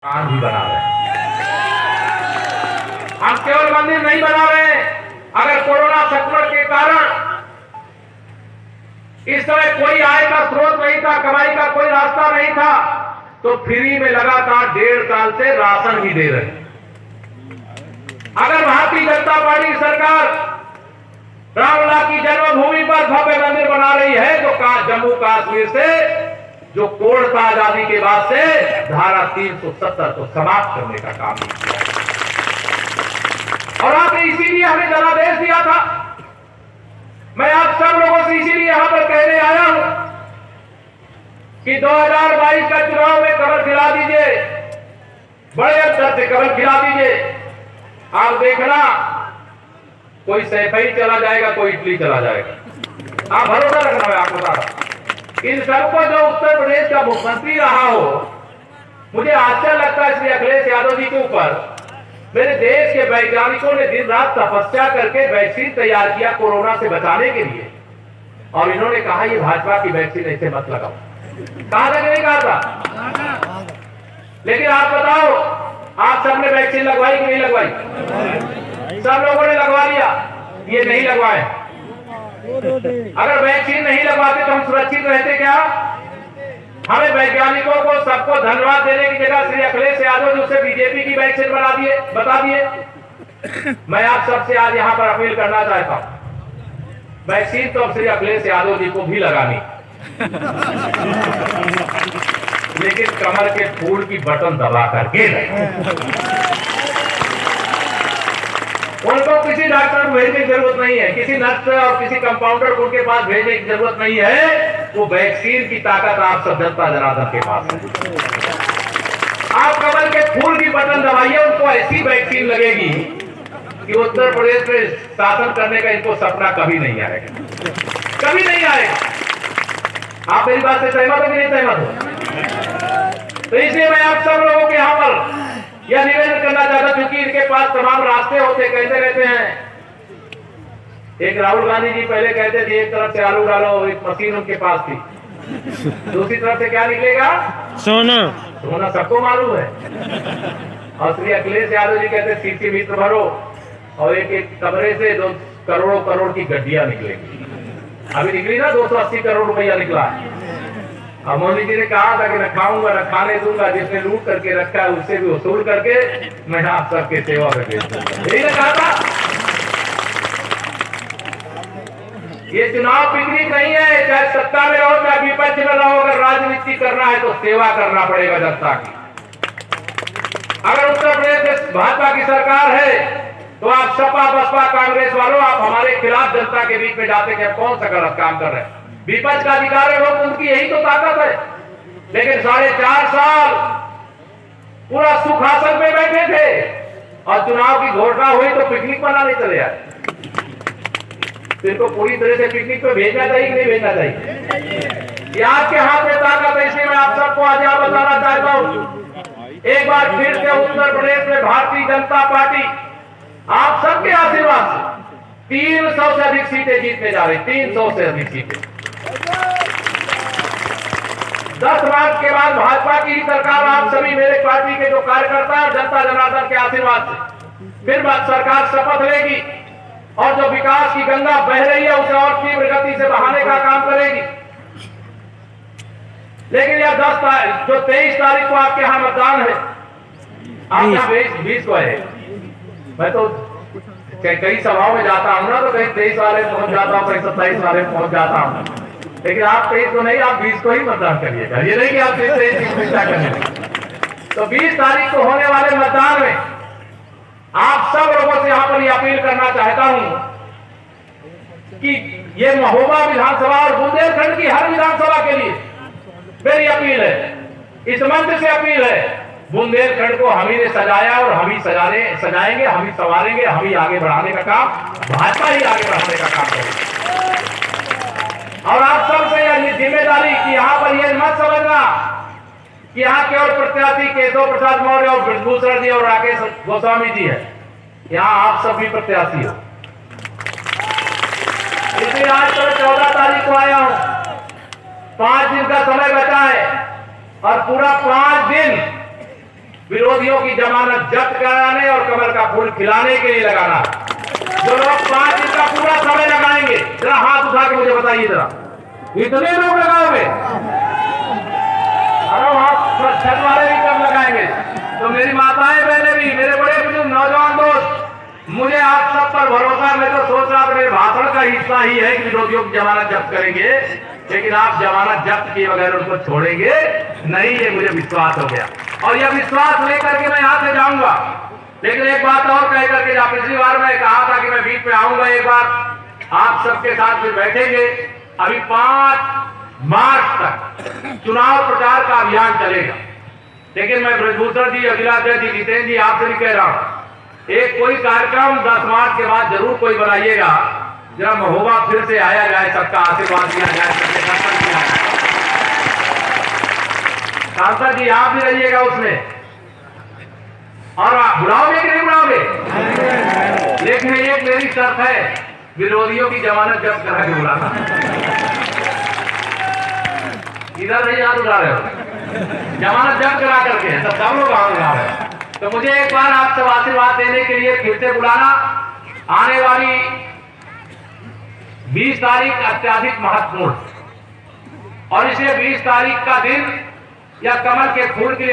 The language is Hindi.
भी बना रहे हैं। हम केवल मंदिर नहीं बना रहे हैं। अगर कोरोना संक्रमण के कारण इस समय कोई आय का स्रोत नहीं था, कमाई का कोई रास्ता नहीं था, तो फ्री में लगातार 1.5 साल से राशन भी दे रहे हैं। अगर भारतीय जनता पार्टी सरकार रामलला की जन्मभूमि पर भव्य मंदिर बना रही है, तो जम्मू कश्मीर से जो कोड था आजादी के बाद से धारा 370 को समाप्त करने का काम किया है। और आपने इसीलिए हमें जनादेश दिया था। मैं आप सब लोगों से इसीलिए यहां पर कहने आया हूं कि 2022 का चुनाव में कमल खिला दीजिए, बड़े अंतर से कमल खिला दीजिए। आप देखना, कोई सैफई चला जाएगा, कोई इटली चला जाएगा। आप भरोसा रखना, मैं आपको बता रहा हूं। इन सबको जो उत्तर प्रदेश का मुख्यमंत्री रहा हो, मुझे आश्चर्य लगता है श्री अखिलेश यादव जी के ऊपर। मेरे देश के वैज्ञानिकों ने दिन रात तपस्या करके वैक्सीन तैयार किया कोरोना से बचाने के लिए, और इन्होंने कहा ये भाजपा की वैक्सीन ऐसे मत लगाओ। कहा था कि नहीं कहा था? लेकिन आप बताओ, आप सबने वैक्सीन लगवाई कि नहीं लगवाई? सब लोगों ने लगवा लिया, ये नहीं लगवाए। अगर वैक्सीन नहीं लगवाते तो हम सुरक्षित रहते क्या? हमें वैज्ञानिकों को सबको धन्यवाद देने की जगह श्री अखिलेश यादव जी उसे बीजेपी की वैक्सीन बता दिए। मैं आप सबसे आज यहां पर अपील करना चाहता हूं, वैक्सीन तो अब श्री अखिलेश यादव जी को भी लगानी, लेकिन कमर के फूल की बटन दबा करके उनको किसी डॉक्टर को भेजने की जरूरत नहीं है, किसी नर्स और किसी कंपाउंडर को उनके पास भेजने की जरूरत नहीं है। वो वैक्सीन की ताकत आप सब जनता जनार्दन के पास है। आप कमल के फूल की बटन दबाइए, उनको ऐसी वैक्सीन लगेगी कि उत्तर प्रदेश में शासन करने का इनको सपना कभी नहीं आएगा, कभी नहीं आएगा। आप मेरी बात से सहमत हो कि नहीं सहमत हो? तो इसलिए मैं आप सब लोगों के यहाँ पर यह निवेदन करना चाहता, क्योंकि इनके पास तमाम रास्ते होते, कहते रहते हैं। एक राहुल गांधी जी पहले कहते थे एक तरफ से आलू डालो, एक मशीन उनके पास थी, दूसरी तरफ से क्या निकलेगा? सोना। सोना सबको मालूम है। और श्री अखिलेश यादव जी कहते सीसी मित्र भरो, और एक एक कमरे से 2 करोड़ों करोड़ की गड्डियां निकलेगी। अभी निकली ना, 280 करोड़ रुपया निकला। और मोदी जी ने कहा था कि न खाऊंगा न खाने दूंगा, जिसने लूट करके रखा है उससे भी वसूल करके मैं आप सबके सेवा में भेज दूंगा। यही ने कहा था। ये चुनाव पिकनिक नहीं है, चाहे सत्ता में रहो चाहे विपक्ष में रहो। अगर राजनीति करना है तो सेवा करना पड़ेगा जनता की। अगर उत्तर प्रदेश में भाजपा की सरकार है तो आप सपा बसपा कांग्रेस वालों, आप हमारे खिलाफ जनता के बीच में जाते कि कौन सा गलत काम कर रहे हैं। विपक्ष का अधिकार है, लोग उनकी यही तो ताकत है। लेकिन 4.5 साल पूरा सुखासन में बैठे थे, और चुनाव की घोषणा हुई तो पिकनिक मनाने चले आए। तो इनको पूरी तरह से पिकनिक पे भेजना चाहिए कि नहीं भेजना चाहिए? ये आपके हाथ में ताकत है। इसलिए मैं आप सबको आज यहां बताना चाहता हूं, एक बार फिर से उत्तर प्रदेश में भारतीय जनता पार्टी आप सबके आशीर्वाद से 300 से अधिक सीटें जीतने जा रही। 300 से अधिक सीटें। 10 मार्च के बाद भाजपा की सरकार, आप सभी मेरे पार्टी के जो कार्यकर्ता और जनता जनार्दन के आशीर्वाद से फिर सरकार शपथ लेगी, और जो विकास की गंगा बह रही है उसे और तीव्र गति से बहाने का काम करेगी। लेकिन यह 10 तारीख, जो 23 तारीख को आपके यहाँ मतदान है, आप यहाँ 20 को है। मैं तो कई सभाओं में जाता हूँ ना, तो कहीं 23 वाले पहुंच जाता हूँ, कहीं 27 वाले पहुंच जाता हूँ। लेकिन आप 23 को नहीं, आप 20 को ही मतदान करिएगा। ये नहीं कि आप 23 की चिंता करेंगे। तो 20 तारीख को होने वाले मतदान में आप सब लोगों से यहाँ पर यह अपील करना चाहता हूं कि ये महोबा विधानसभा और बुंदेलखंड की हर विधानसभा के लिए मेरी अपील है, इस मंच से अपील है, बुंदेलखंड को हम ही ने सजाया और हम ही सजाएंगे, हम ही संवारेंगे, हम ही आगे बढ़ाने का काम, भाजपा ही आगे बढ़ाने का काम करेगी। और आप सबसे यह जिम्मेदारी कि यहाँ पर यह मत समझना कि यहाँ केवल प्रत्याशी केशव प्रसाद मौर्य और ब्रजभूषण जी और राकेश गोस्वामी जी है। यहाँ आप सब भी प्रत्याशी हो। इसलिए आज तो 14 तारीख को आया हूं। 5 दिन का समय बचा है, और पूरा 5 दिन विरोधियों की जमानत जब्त कराने और कमल का फूल खिलाने के लिए लगाना। जो लोग 5 दिन का पूरा समय लगाएंगे, जरा हाथ उठा के मुझे बताइए, जरा इतने लोग लगाओगे? अरे वहां छत वाले भी कब लगाएंगे? तो मेरी माताएं बहनें भी, मेरे बड़े बुजुर्ग नौजवान दोस्त, मुझे आप सब पर भरोसा। मैं तो सोच रहा था मेरे भाषण का हिस्सा ही है कि विरोधियों की जमानत जब्त करेंगे, लेकिन आप जमानत जब्त किए बगैर उनको छोड़ेंगे नहीं, ये मुझे विश्वास हो गया और यह विश्वास लेकर के मैं यहाँ से जाऊंगा। लेकिन एक बात और कह करके, जहाँ पिछली बार मैं कहा था कि मैं बीच में आऊंगा, एक बार आप सबके साथ फिर बैठेंगे। अभी 5 मार्च तक चुनाव प्रचार का अभियान चलेगा, लेकिन मैं ब्रजभूषण जी, अखिलाध्यक्ष जी, जितेंद्र जी, आपसे भी कह रहा हूं, एक कोई कार्यक्रम 10 मार्च के बाद जरूर कोई बनाइएगा, जरा महोबा फिर से आया जाए, सबका आशीर्वाद दिया जाए, सबके दर्शन किया जाए। सांसद जी आप भी रहिएगा उसमें, और आप बुलाओगे कि नहीं बुलाओगे? लेकिन एक मेरी शर्त है, विरोधियों की जमानत जब्त करा के बुलाना। इधर नहीं हाथ उठा रहे हो, जमानत जब्त करा करके सब लोग हाथ उठा रहे हैं। तो मुझे एक बार आप सब आशीर्वाद देने के लिए फिर से बुलाना। आने वाली 20 तारीख अत्यधिक महत्वपूर्ण, और इसलिए 20 तारीख का दिन या कमल के फूल के लिए